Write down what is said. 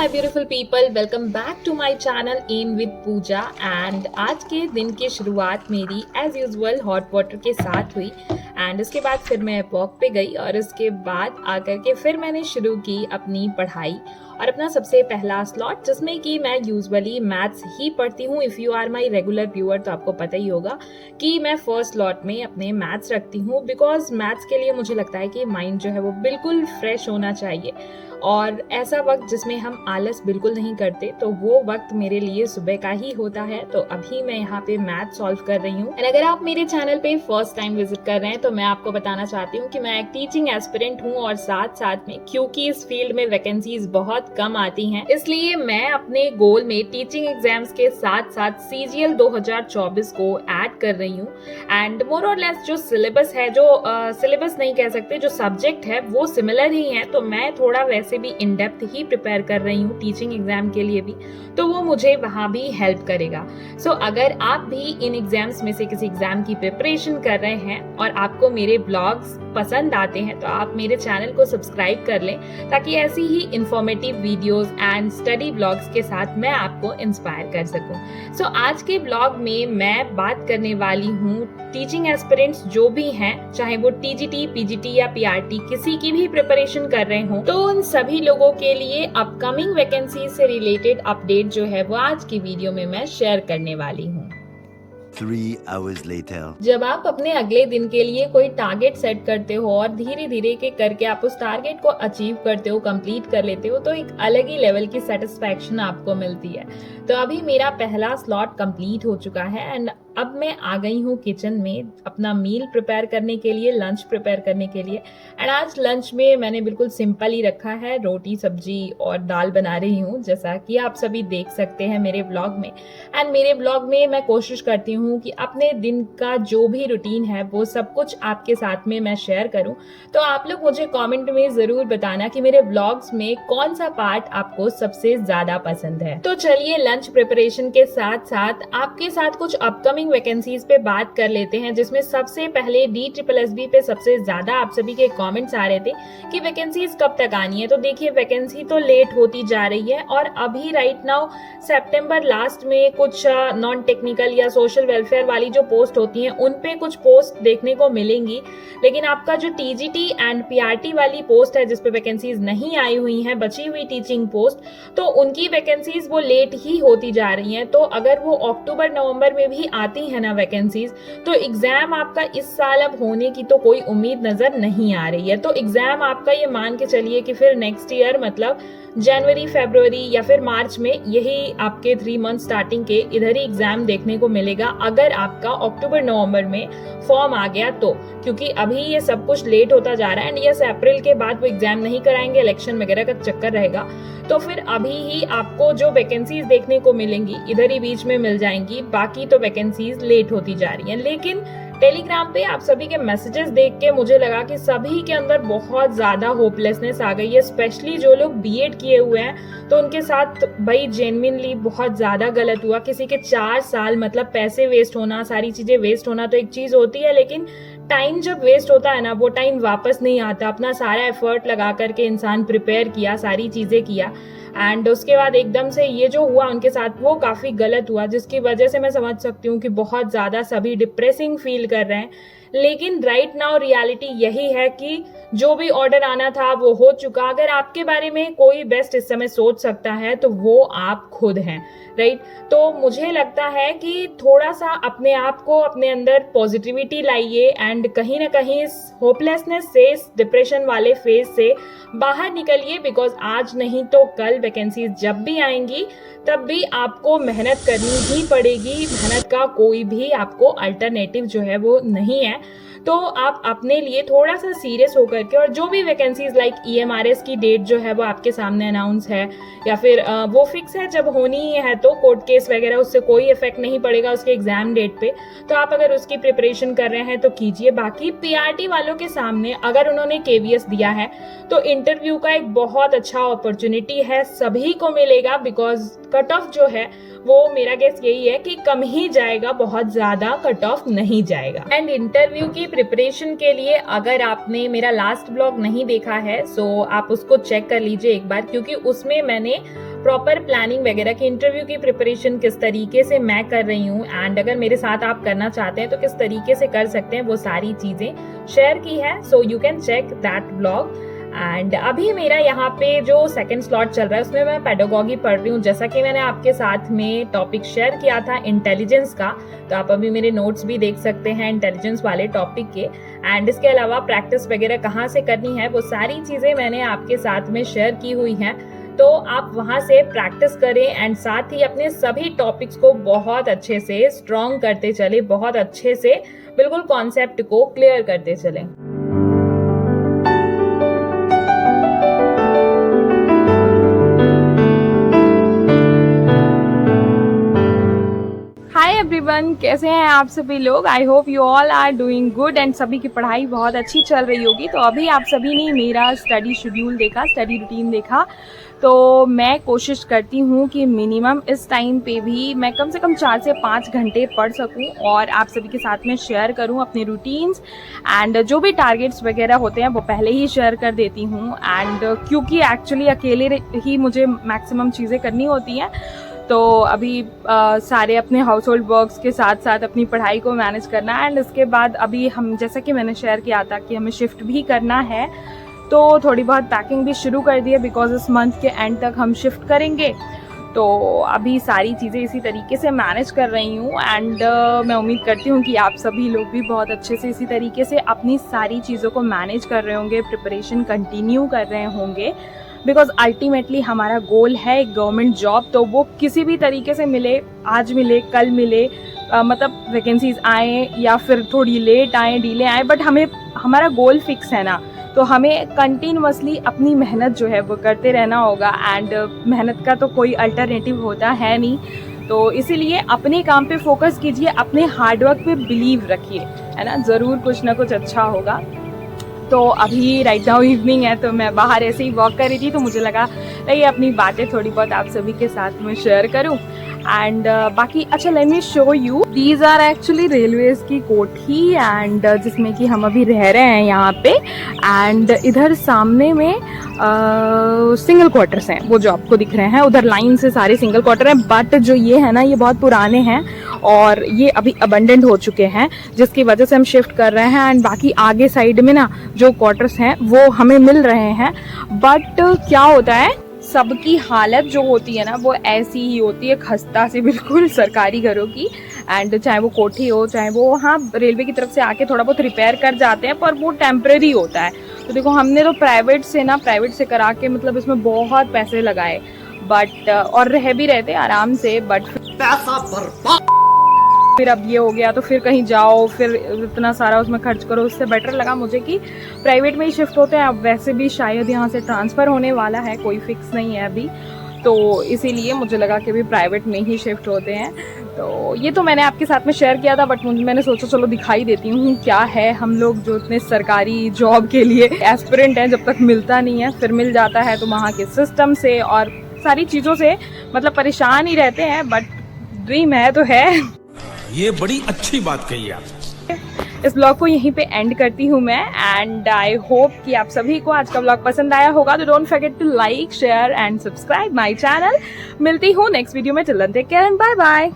My beautiful people, welcome back to my channel M with Pooja. And आज के दिन की शुरुआत मेरी एज यूजुअल हॉट वाटर के साथ हुई। एंड उसके बाद फिर मैं वॉक पे गई और उसके बाद आकर के फिर मैंने शुरू की अपनी पढ़ाई और अपना सबसे पहला स्लॉट, जिसमें कि मैं यूजुअली मैथ्स ही पढ़ती हूँ। If you are my regular viewer तो आपको पता ही होगा कि मैं फर्स्ट स्लॉट में अपने मैथ्स रखती हूँ, बिकॉज मैथ्स के लिए मुझे लगता है कि माइंड जो है वो बिल्कुल फ्रेश होना चाहिए और ऐसा वक्त जिसमें हम आलस बिल्कुल नहीं करते, तो वो वक्त मेरे लिए सुबह का ही होता है। तो अभी मैं यहाँ पे मैथ सॉल्व कर रही हूँ। एंड अगर आप मेरे चैनल पे फर्स्ट टाइम विजिट कर रहे हैं तो मैं आपको बताना चाहती हूँ कि मैं एक टीचिंग एस्पिरेंट हूँ और साथ साथ में क्योंकि इस फील्ड में वैकेंसीज बहुत कम आती हैं, इसलिए मैं अपने गोल में टीचिंग एग्जाम्स के साथ साथ CGL 2024 को ऐड कर रही हूँ। एंड मोर और लेस जो सिलेबस है, जो सिलेबस नहीं कह सकते, जो सब्जेक्ट है वो सिमिलर ही है, तो मैं थोड़ा वैसे भी इन डेप्थ ही प्रिपेयर कर रही हूँ टीचिंग एग्जाम के लिए भी, तो वो मुझे वहां भी हेल्प करेगा। सो अगर आप भी इन एग्जाम्स में से किसी एग्जाम की प्रिपरेशन कर रहे हैं और आपको मेरे ब्लॉग्स पसंद आते हैं तो आप मेरे चैनल को सब्सक्राइब कर लें, ताकि ऐसी ही informative videos and study blogs के साथ मैं आपको इंस्पायर कर सकूं। सो आज के ब्लॉग में मैं बात करने वाली हूँ टीचिंग एस्पिरेंट्स जो भी हैं, चाहे वो TGT, PGT या PRT किसी की भी प्रिपरेशन कर रहे हो, तो उन सभी लोगों के लिए अपकमिंग वैकेंसी से रिलेटेड अपडेट जो है वो आज की वीडियो में मैं शेयर करने वाली हूँ। 3 hours later. जब आप अपने अगले दिन के लिए कोई टारगेट सेट करते हो और धीरे धीरे के करके आप उस टारगेट को अचीव करते हो, कंप्लीट कर लेते हो, तो एक अलग ही लेवल की सेटिस्फैक्शन आपको मिलती है। तो अभी मेरा पहला स्लॉट कंप्लीट हो चुका है एंड अब मैं आ गई हूँ किचन में अपना मील प्रिपेयर करने के लिए, लंच प्रिपेयर करने के लिए। एंड आज लंच में मैंने बिल्कुल सिंपल ही रखा है, रोटी सब्जी और दाल बना रही हूँ, जैसा कि आप सभी देख सकते हैं मेरे ब्लॉग में। एंड मेरे ब्लॉग में मैं कोशिश करती हूँ कि अपने दिन का जो भी रूटीन है वो सब कुछ आपके साथ में मैं शेयर करूँ। तो आप लोग मुझे कॉमेंट में जरूर बताना कि मेरे ब्लॉग्स में कौन सा पार्ट आपको सबसे ज्यादा पसंद है। तो चलिए लंच प्रिपरेशन के साथ साथ आपके साथ कुछ अपकमिंग वैकेंसीज पे बात कर लेते हैं, जिसमें सबसे पहले DSSB पे सबसे ज्यादा आप सभी के कमेंट्स आ रहे थे कि वैकेंसीज कब तक आनी है। तो देखिए, वैकेंसी तो लेट होती जा रही है और अभी राइट नाउ सितंबर लास्ट में कुछ नॉन टेक्निकल या सोशल वेलफेयर वाली जो पोस्ट होती हैं उन पे कुछ पोस्ट देखने को मिलेंगी, लेकिन आपका जो TGT एंड PRT वाली पोस्ट है जिसपे वैकेंसीज नहीं आई हुई हैं, बची हुई टीचिंग पोस्ट, तो उनकी वैकेंसीज वो लेट ही होती जा रही हैं। तो अगर वो अक्टूबर नवंबर में भी आती है ना वैकेंसीज, तो एग्जाम आपका इस साल अब होने की तो कोई उम्मीद नजर नहीं आ रही है। तो एग्जाम आपका ये मान के चलिए कि फिर नेक्स्ट ईयर मतलब जनवरी, फरवरी या फिर मार्च में यही आपके 3 मंथ स्टार्टिंग के इधर ही एग्जाम देखने को मिलेगा, अगर आपका अक्टूबर नवंबर में फॉर्म आ गया तो। क्योंकि अभी ये सब कुछ लेट होता जा रहा है एंड यस, अप्रैल के बाद वो एग्जाम नहीं कराएंगे, इलेक्शन वगैरह का चक्कर रहेगा, तो फिर अभी ही आपको जो वैकेंसीज देखने को मिलेंगी इधर ही बीच में मिल जाएंगी, बाकी तो वैकेंसीज लेट होती जा रही हैं। लेकिन टेलीग्राम पे आप सभी के मैसेजेस देख के मुझे लगा कि सभी के अंदर बहुत ज्यादा होपलेसनेस आ गई है, स्पेशली जो लोग BEd किए हुए हैं, तो उनके साथ भाई जेन्युइनली बहुत ज्यादा गलत हुआ। किसी के 4 साल मतलब पैसे वेस्ट होना, सारी चीजें वेस्ट होना तो एक चीज होती है, लेकिन टाइम जब वेस्ट होता है ना, वो टाइम वापस नहीं आता। अपना सारा एफर्ट लगा करके इंसान प्रिपेयर किया, सारी चीजें किया, एंड उसके बाद एकदम से ये जो हुआ उनके साथ वो काफी गलत हुआ, जिसकी वजह से मैं समझ सकती हूँ कि बहुत ज्यादा सभी डिप्रेसिंग फील कर रहे हैं। लेकिन राइट नाउ रियलिटी यही है कि जो भी ऑर्डर आना था वो हो चुका। अगर आपके बारे में कोई बेस्ट इस समय सोच सकता है तो वो आप खुद हैं, राइट। तो मुझे लगता है कि थोड़ा सा अपने आप को, अपने अंदर पॉजिटिविटी लाइए एंड कहीं ना कहीं इस होपलेसनेस से, इस डिप्रेशन वाले फेज से बाहर निकलिए, बिकॉज आज नहीं तो कल वैकेंसीज जब भी आएंगी तब भी आपको मेहनत करनी ही पड़ेगी। मेहनत का कोई भी आपको अल्टरनेटिव जो है वो नहीं है। तो आप अपने लिए थोड़ा सा सीरियस होकर के, और जो भी वैकेंसीज लाइक EMRS की डेट जो है वो आपके सामने अनाउंस है या फिर वो फिक्स है, जब होनी ही है तो कोर्ट केस वगैरह उससे कोई इफेक्ट नहीं पड़ेगा उसके एग्जाम डेट पे, तो आप अगर उसकी प्रिपरेशन कर रहे हैं तो कीजिए। बाकी PRT वालों के सामने अगर उन्होंने KVS दिया है तो इंटरव्यू का एक बहुत अच्छा अपॉर्चुनिटी है, सभी को मिलेगा, बिकॉज कट ऑफ जो है वो मेरा गेस यही है कि कम ही जाएगा, बहुत ज्यादा कट ऑफ नहीं जाएगा। एंड इंटरव्यू की प्रिपरेशन के लिए अगर आपने मेरा लास्ट ब्लॉग नहीं देखा है सो आप उसको चेक कर लीजिए एक बार, क्योंकि उसमें मैंने प्रॉपर प्लानिंग वगैरह की, इंटरव्यू की प्रिपरेशन किस तरीके से मैं कर रही हूँ एंड अगर मेरे साथ आप करना चाहते हैं तो किस तरीके से कर सकते हैं, वो सारी चीज़ें शेयर की है। So you can check that blog. And अभी मेरा यहाँ पे जो सेकंड स्लॉट चल रहा है उसमें मैं पेडागॉजी पढ़ रही हूँ। जैसा कि मैंने आपके साथ में टॉपिक शेयर किया था इंटेलिजेंस का, तो आप अभी मेरे नोट्स भी देख सकते हैं इंटेलिजेंस वाले टॉपिक के। एंड इसके अलावा प्रैक्टिस वगैरह कहाँ से करनी है, वो सारी चीज़ें मैंने आपके साथ में शेयर की हुई हैं। तो आप वहाँ से प्रैक्टिस करें एंड साथ ही अपने सभी टॉपिक्स को बहुत अच्छे से स्ट्रॉन्ग करते चले, बहुत अच्छे से बिल्कुल कॉन्सेप्ट को क्लियर करते चलें। हाय एवरीवन, कैसे हैं आप सभी लोग। I hope you all are doing good and सभी की पढ़ाई बहुत अच्छी चल रही होगी। तो अभी आप सभी ने मेरा स्टडी शेड्यूल देखा, स्टडी रूटीन देखा। तो मैं कोशिश करती हूँ कि मिनिमम इस टाइम पे भी मैं कम से कम 4 से 5 घंटे पढ़ सकूँ और आप सभी के साथ में शेयर करूँ अपने रूटीन्स एंड जो भी टारगेट्स वगैरह होते हैं वो पहले ही शेयर कर देती हूँ। एंड क्योंकि एक्चुअली अकेले ही मुझे मैक्सिमम चीज़ें करनी होती हैं, तो अभी सारे अपने हाउस होल्ड वर्क्स के साथ साथ अपनी पढ़ाई को मैनेज करना एंड इसके बाद अभी हम, जैसा कि मैंने शेयर किया था कि हमें शिफ्ट भी करना है, तो थोड़ी बहुत पैकिंग भी शुरू कर दी है बिकॉज इस मंथ के एंड तक हम शिफ्ट करेंगे। तो अभी सारी चीज़ें इसी तरीके से मैनेज कर रही हूँ एंड मैं उम्मीद करती हूँ कि आप सभी लोग भी बहुत अच्छे से इसी तरीके से अपनी सारी चीज़ों को मैनेज कर रहे होंगे, प्रिपरेशन कंटिन्यू कर रहे होंगे। बिकॉज अल्टीमेटली हमारा गोल है एक गवर्नमेंट जॉब, तो वो किसी भी तरीके से मिले, आज मिले कल मिले, मतलब वैकेंसीज आए या फिर थोड़ी लेट आए, डिले आए, बट हमें हमारा गोल फिक्स है ना, तो हमें कंटिन्यूअसली अपनी मेहनत जो है वो करते रहना होगा एंड मेहनत का तो कोई अल्टरनेटिव होता है नहीं। तो इसीलिए अपने काम पे फोकस कीजिए, अपने हार्डवर्क पे बिलीव रखिए, है ना, ज़रूर कुछ ना कुछ अच्छा होगा। तो अभी राइट नाउ इवनिंग है, तो मैं बाहर ऐसे ही वॉक कर रही थी, तो मुझे लगा ये अपनी बातें थोड़ी बहुत आप सभी के साथ में शेयर करूं। एंड बाकी अच्छा, let me show you, these are actually railways की कोठी एंड जिसमें कि हम अभी रह रहे हैं यहाँ पे। एंड इधर सामने में सिंगल क्वार्टर्स हैं, वो जो आपको दिख रहे हैं, उधर लाइन से सारे सिंगल क्वार्टर हैं, बट जो ये है ना, ये बहुत पुराने हैं और ये अभी अबंडेंट हो चुके हैं, जिसकी वजह से हम शिफ्ट कर रहे हैं। एंड बाकी आगे साइड में ना जो क्वार्टर्स हैं वो हमें मिल रहे हैं, बट क्या होता है, सबकी हालत जो होती है ना वो ऐसी ही होती है, खस्ता से बिल्कुल, सरकारी घरों की। एंड चाहे वो कोठी हो, चाहे वो वहाँ रेलवे की तरफ से आके थोड़ा बहुत रिपेयर कर जाते हैं, पर वो टेम्परेरी होता है। तो देखो, हमने तो प्राइवेट से करा के मतलब इसमें बहुत पैसे लगाए, बट और रह भी रहते आराम से, बट पैसा बर्बाद। फिर अब ये हो गया तो फिर कहीं जाओ, फिर इतना सारा उसमें खर्च करो। उससे बेटर लगा मुझे कि प्राइवेट में ही शिफ्ट होते हैं। अब वैसे भी शायद यहाँ से ट्रांसफ़र होने वाला है, कोई फिक्स नहीं है अभी, तो इसीलिए मुझे लगा कि अभी प्राइवेट में ही शिफ्ट होते हैं। तो ये तो मैंने आपके साथ में शेयर किया था, बट मैंने सोचा चलो दिखाई देती हूँ क्या है। हम लोग जो इतने सरकारी जॉब के लिए एस्पिरेंट हैं, जब तक मिलता नहीं है, फिर मिल जाता है तो वहाँ के सिस्टम से और सारी चीज़ों से मतलब परेशान ही रहते हैं, बट ड्रीम है तो है। ये बड़ी अच्छी बात कही आप। इस ब्लॉग को यहीं पे एंड करती हूँ मैं एंड आई होप कि आप सभी को आज का ब्लॉग पसंद आया होगा। तो don't forget to like, share and subscribe my channel. मिलती हूँ नेक्स्ट वीडियो में। Till then take care and bye bye.